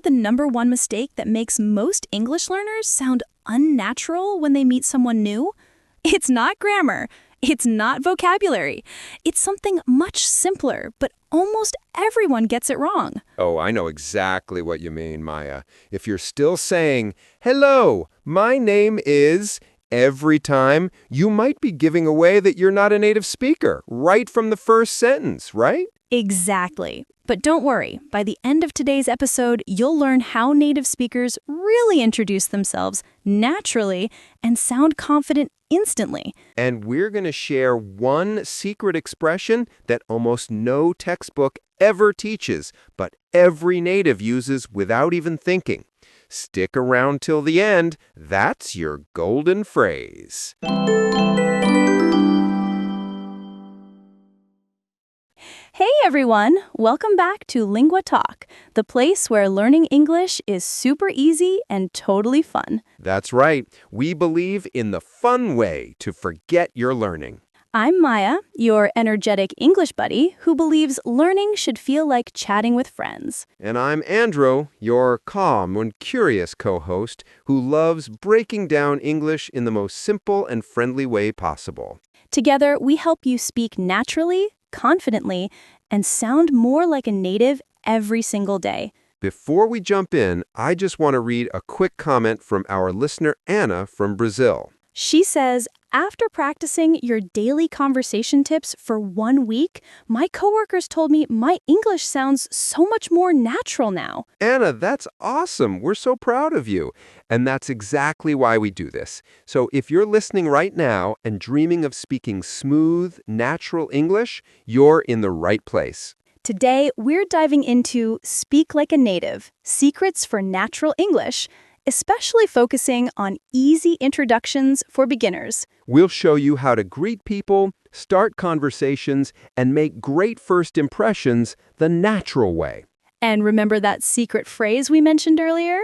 the #1 mistake that makes most English learners sound unnatural when they meet someone new? It's not grammar. It's not vocabulary. It's something much simpler, but almost everyone gets it wrong. Oh, I know exactly what you mean, Maya. If you're still saying, "Hello, my name is," every time, you might be giving away that you're not a native speaker right from the first sentence, right? Exactly. But don't worry, by the end of today's episode, you'll learn how native speakers really introduce themselves naturally and sound confident instantly. And we're going to share one secret expression that almost no textbook ever teaches, but every native uses without even thinking. Stick around till the end. That's your golden phrase. Hey everyone! Welcome back to Lingua Talk, the place where learning English is super easy and totally fun. That's right. We believe in the fun way to forget your learning. I'm Maya, your energetic English buddy who believes learning should feel like chatting with friends. And I'm Andrew, your calm and curious co-host who loves breaking down English in the most simple and friendly way possible. Together, we help you speak naturally, confidently, and sound more like a native every single day. Before we jump in, I just want to read a quick comment from our listener Anna from Brazil. She says, after practicing your daily conversation tips for 1 week, my coworkers told me my English sounds so much more natural now. Anna, that's awesome. We're so proud of you. And that's exactly why we do this. So if you're listening right now and dreaming of speaking smooth, natural English, you're in the right place. Today, we're diving into Speak Like a Native, Secrets for Natural English, especially focusing on easy introductions for beginners. We'll show you how to greet people, start conversations, and make great first impressions the natural way. And remember that secret phrase we mentioned earlier?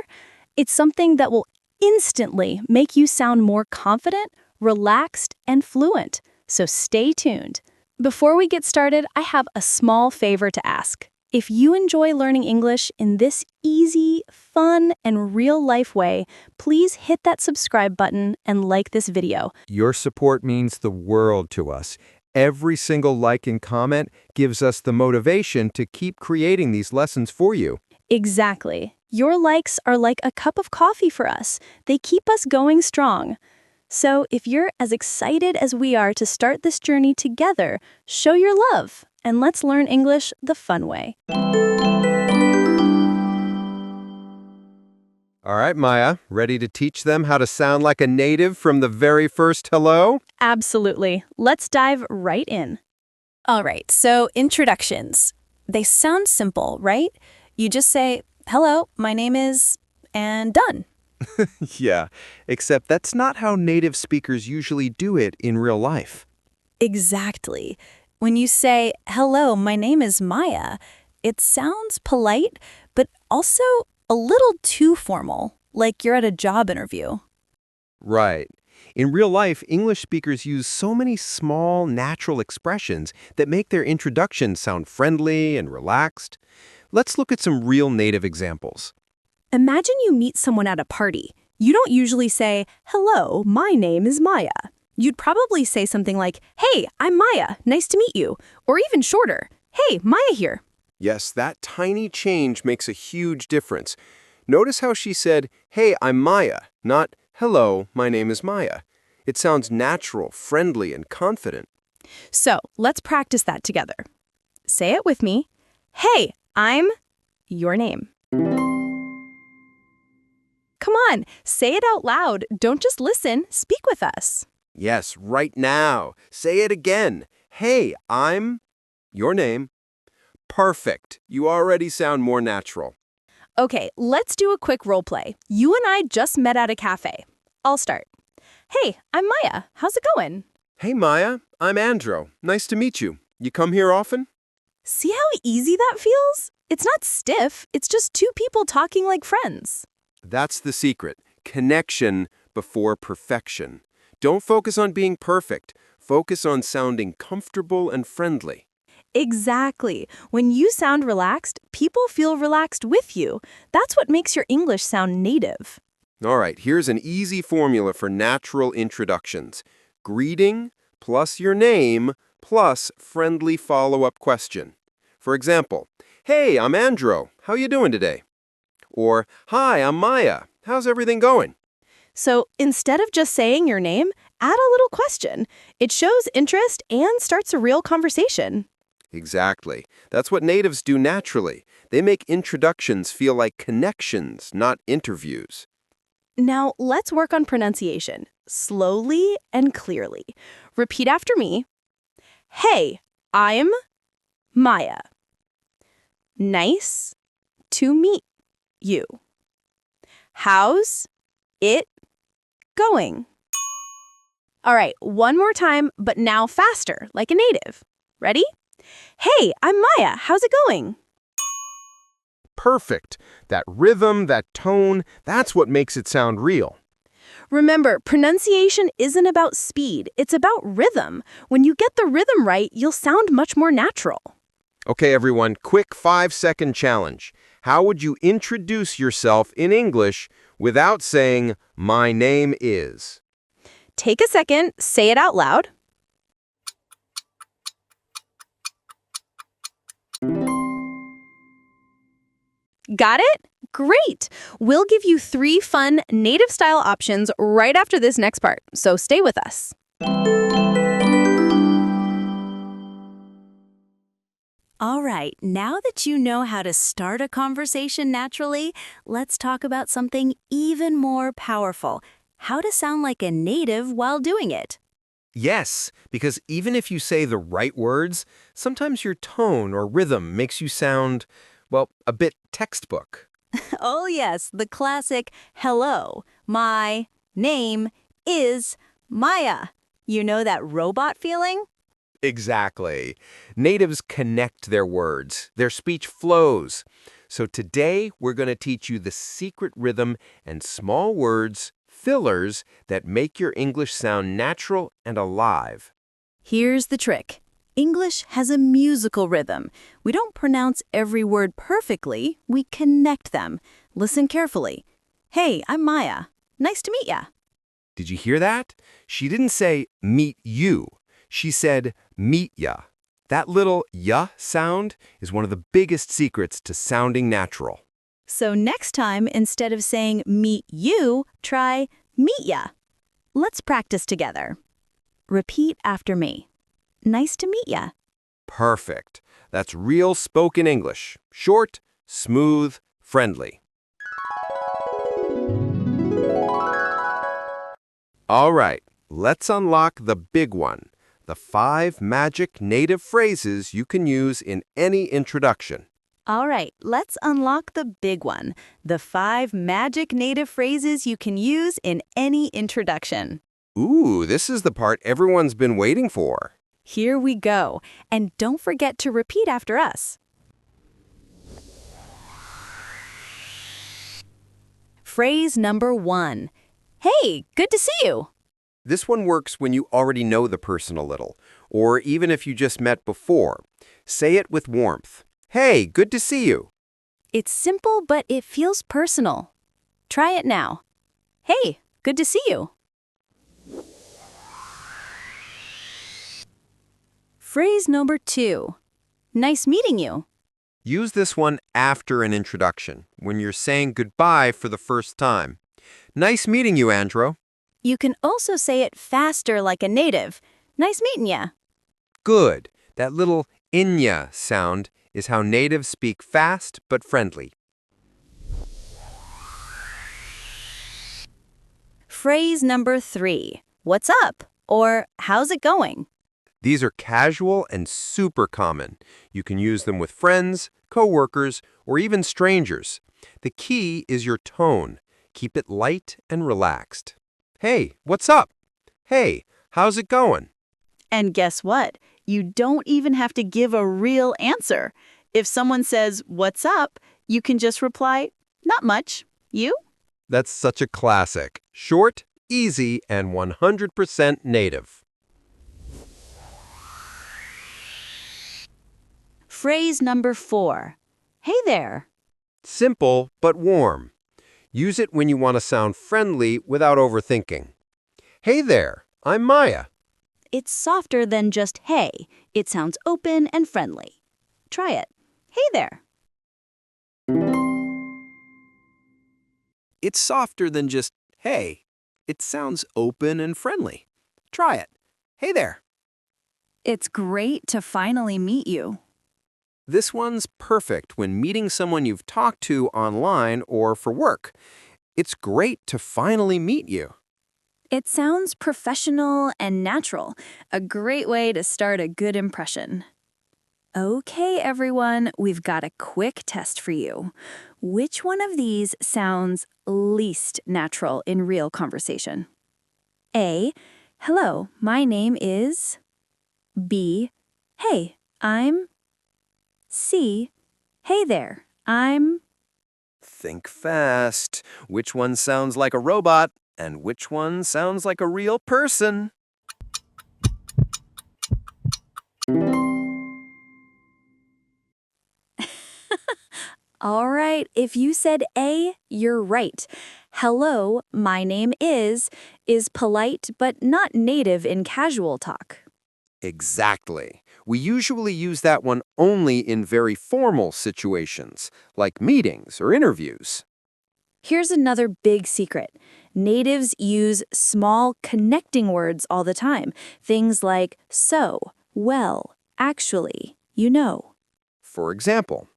It's something that will instantly make you sound more confident, relaxed, and fluent. So stay tuned. Before we get started, I have a small favor to ask. If you enjoy learning English in this easy, fun, and real-life way, please hit that subscribe button and like this video. Your support means the world to us. Every single like and comment gives us the motivation to keep creating these lessons for you. Exactly. Your likes are like a cup of coffee for us. They keep us going strong. So if you're as excited as we are to start this journey together, show your love. And let's learn English the fun way. All right, Maya, ready to teach them how to sound like a native from the very first hello? Absolutely. Let's dive right in. All right, so introductions. They sound simple, right? You just say, hello, my name is, and done. Yeah, except that's not how native speakers usually do it in real life. Exactly. When you say, hello, my name is Maya, it sounds polite, but also a little too formal, like you're at a job interview. Right. In real life, English speakers use so many small, natural expressions that make their introduction sound friendly and relaxed. Let's look at some real native examples. Imagine you meet someone at a party. You don't usually say, hello, my name is Maya. You'd probably say something like, hey, I'm Maya, nice to meet you. Or even shorter, hey, Maya here. Yes, that tiny change makes a huge difference. Notice how she said, hey, I'm Maya, not, hello, my name is Maya. It sounds natural, friendly, and confident. So let's practice that together. Say it with me. Hey, I'm your name. Come on, say it out loud. Don't just listen, speak with us. Yes, right now. Say it again. Hey, I'm your name. Perfect. You already sound more natural. Okay, let's do a quick role play. You and I just met at a cafe. I'll start. Hey, I'm Maya. How's it going? Hey, Maya. I'm Andrew. Nice to meet you. You come here often? See how easy that feels? It's not stiff. It's just two people talking like friends. That's the secret. Connection before perfection. Don't focus on being perfect. Focus on sounding comfortable and friendly. Exactly. When you sound relaxed, people feel relaxed with you. That's what makes your English sound native. All right, here's an easy formula for natural introductions. Greeting plus your name plus friendly follow-up question. For example, "Hey, I'm Andro. How you doing today?" Or, "Hi, I'm Maya. How's everything going?" So instead of just saying your name, add a little question. It shows interest and starts a real conversation. Exactly. That's what natives do naturally. They make introductions feel like connections, not interviews. Now, let's work on pronunciation, slowly and clearly. Repeat after me. Hey, I'm Maya. Nice to meet you. How's it going? All right, one more time, but now faster, like a native. Ready? Hey, I'm Maya. How's it going? Perfect. That rhythm, that tone, that's what makes it sound real. Remember, pronunciation isn't about speed, it's about rhythm. When you get the rhythm right, you'll sound much more natural. Okay, everyone, quick 5-second challenge. How would you introduce yourself in English without saying, "My name is"? Take a second, say it out loud. Got it? Great! We'll give you 3 fun native-style options right after this next part, so stay with us. All right, now that you know how to start a conversation naturally, let's talk about something even more powerful: how to sound like a native while doing it. Yes, because even if you say the right words, sometimes your tone or rhythm makes you sound, well, a bit textbook. Oh, yes, the classic hello, my name is Maya. You know that robot feeling? Exactly. Natives connect their words. Their speech flows. So today, we're going to teach you the secret rhythm and small words, fillers, that make your English sound natural and alive. Here's the trick. English has a musical rhythm. We don't pronounce every word perfectly, we connect them. Listen carefully. Hey, I'm Maya. Nice to meet ya. Did you hear that? She didn't say, "meet you." She said, "meet ya." That little ya sound is one of the biggest secrets to sounding natural. So next time, instead of saying meet you, try meet ya. Let's practice together. Repeat after me. Nice to meet ya. Perfect. That's real spoken English. Short, smooth, friendly. All right, let's unlock the big one. The 5 magic native phrases you can use in any introduction. All right, let's unlock the big one. The 5 magic native phrases you can use in any introduction. Ooh, this is the part everyone's been waiting for. Here we go. And don't forget to repeat after us. Phrase number 1. Hey, good to see you. This one works when you already know the person a little, or even if you just met before. Say it with warmth. "Hey, good to see you." It's simple, but it feels personal. Try it now. Hey, good to see you. Phrase number 2. Nice meeting you. Use this one after an introduction, when you're saying goodbye for the first time. "Nice meeting you, Andro." You can also say it faster like a native. Nice meeting ya. Good. That little inya sound is how natives speak fast but friendly. Phrase number 3. What's up? Or how's it going? These are casual and super common. You can use them with friends, coworkers, or even strangers. The key is your tone. Keep it light and relaxed. "Hey, what's up?" "Hey, how's it going?" And guess what? You don't even have to give a real answer. If someone says, "What's up?" you can just reply, "Not much. You?" That's such a classic. Short, easy, and 100% native. Phrase number 4. Hey there. Simple but warm. Use it when you want to sound friendly without overthinking. Hey there, I'm Maya. It's softer than just hey. It sounds open and friendly. Try it. Hey there. It's softer than just, hey. It sounds open and friendly. Try it. Hey there. It's great to finally meet you. This one's perfect when meeting someone you've talked to online or for work. It's great to finally meet you. It sounds professional and natural, a great way to start a good impression. Okay, everyone, we've got a quick test for you. Which one of these sounds least natural in real conversation? A. Hello, my name is. B. Hey, I'm. C. Hey there, I'm. Think fast. Which one sounds like a robot and which one sounds like a real person? All right, if you said A, you're right. Hello, my name is polite but not native in casual talk. Exactly. We usually use that one only in very formal situations, like meetings or interviews. Here's another big secret. Natives use small connecting words all the time. Things like so, well, actually, you know. For example,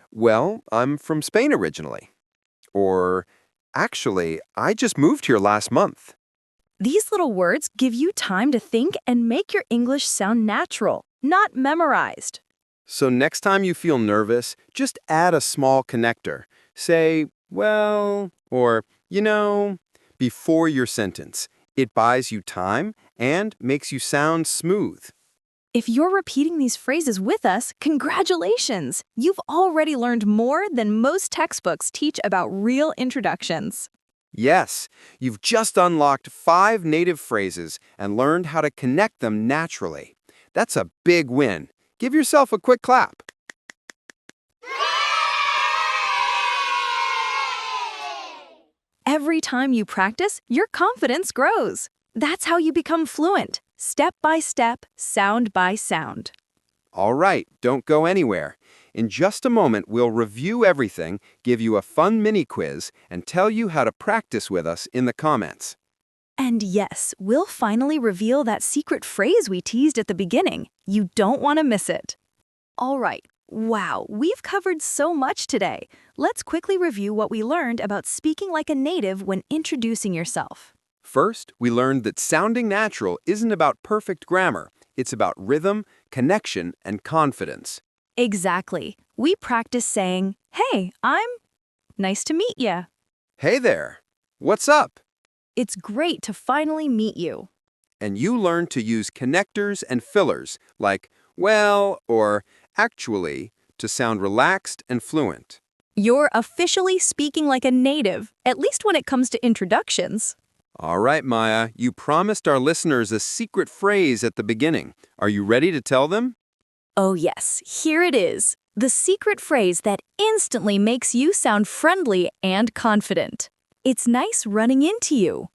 well, I'm from Spain originally. Or, actually, I just moved here last month. These little words give you time to think and make your English sound natural, not memorized. So next time you feel nervous, just add a small connector. Say, well, or, before your sentence. It buys you time and makes you sound smooth. If you're repeating these phrases with us, congratulations! You've already learned more than most textbooks teach about real introductions. Yes, you've just unlocked 5 native phrases and learned how to connect them naturally. That's a big win. Give yourself a quick clap. Every time you practice, your confidence grows. That's how you become fluent, step by step, sound by sound. All right, don't go anywhere. In just a moment, we'll review everything, give you a fun mini quiz, and tell you how to practice with us in the comments. And yes, we'll finally reveal that secret phrase we teased at the beginning. You don't want to miss it. All right. Wow, we've covered so much today. Let's quickly review what we learned about speaking like a native when introducing yourself. First, we learned that sounding natural isn't about perfect grammar. It's about rhythm, connection, and confidence. Exactly. We practice saying, hey, I'm. Nice to meet ya. Hey there, what's up? It's great to finally meet you. And you learn to use connectors and fillers like well or actually to sound relaxed and fluent. You're officially speaking like a native, at least when it comes to introductions. All right, Maya, you promised our listeners a secret phrase at the beginning. Are you ready to tell them? Oh yes, here it is. The secret phrase that instantly makes you sound friendly and confident. It's nice running into you.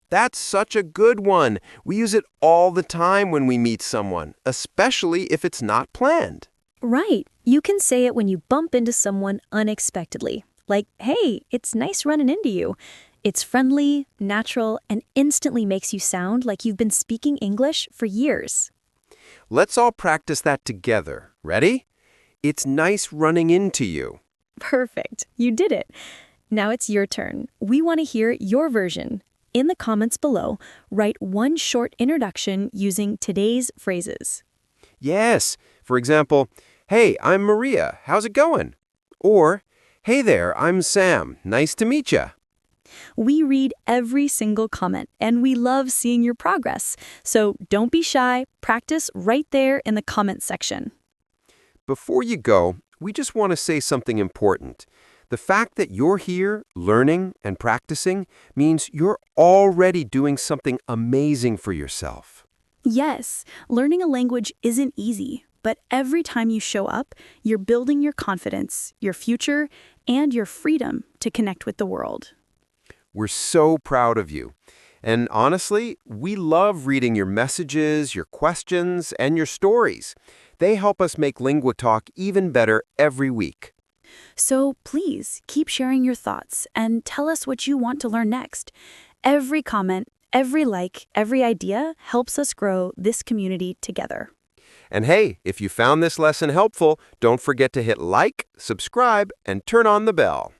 That's such a good one. We use it all the time when we meet someone, especially if it's not planned. Right. You can say it when you bump into someone unexpectedly. Like, hey, it's nice running into you. It's friendly, natural, and instantly makes you sound like you've been speaking English for years. Let's all practice that together. Ready? It's nice running into you. Perfect. You did it. Now it's your turn. We want to hear your version. In the comments below, write one short introduction using today's phrases. Yes. For example, hey, I'm Maria. How's it going? Or, hey there, I'm Sam. Nice to meet ya. We read every single comment, and we love seeing your progress. So don't be shy. Practice right there in the comments section. Before you go, we just want to say something important. The fact that you're here, learning and practicing, means you're already doing something amazing for yourself. Yes, learning a language isn't easy, But every time you show up, you're building your confidence, your future, and your freedom to connect with the world. We're so proud of you. And honestly, we love reading your messages, your questions, and your stories. They help us make LinguaTalk even better every week. So please keep sharing your thoughts and tell us what you want to learn next. Every comment, every like, every idea helps us grow this community together. And hey, if you found this lesson helpful, don't forget to hit like, subscribe, and turn on the bell.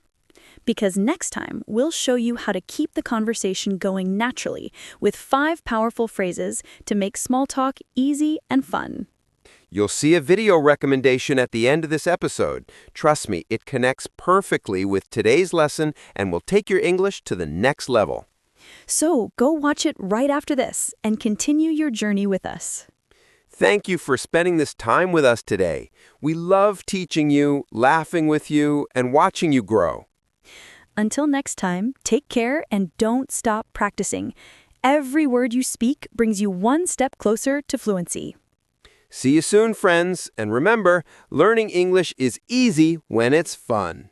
Because next time, we'll show you how to keep the conversation going naturally with 5 powerful phrases to make small talk easy and fun. You'll see a video recommendation at the end of this episode. Trust me, it connects perfectly with today's lesson and will take your English to the next level. So go watch it right after this and continue your journey with us. Thank you for spending this time with us today. We love teaching you, laughing with you, and watching you grow. Until next time, take care and don't stop practicing. Every word you speak brings you one step closer to fluency. See you soon, friends, and remember, learning English is easy when it's fun.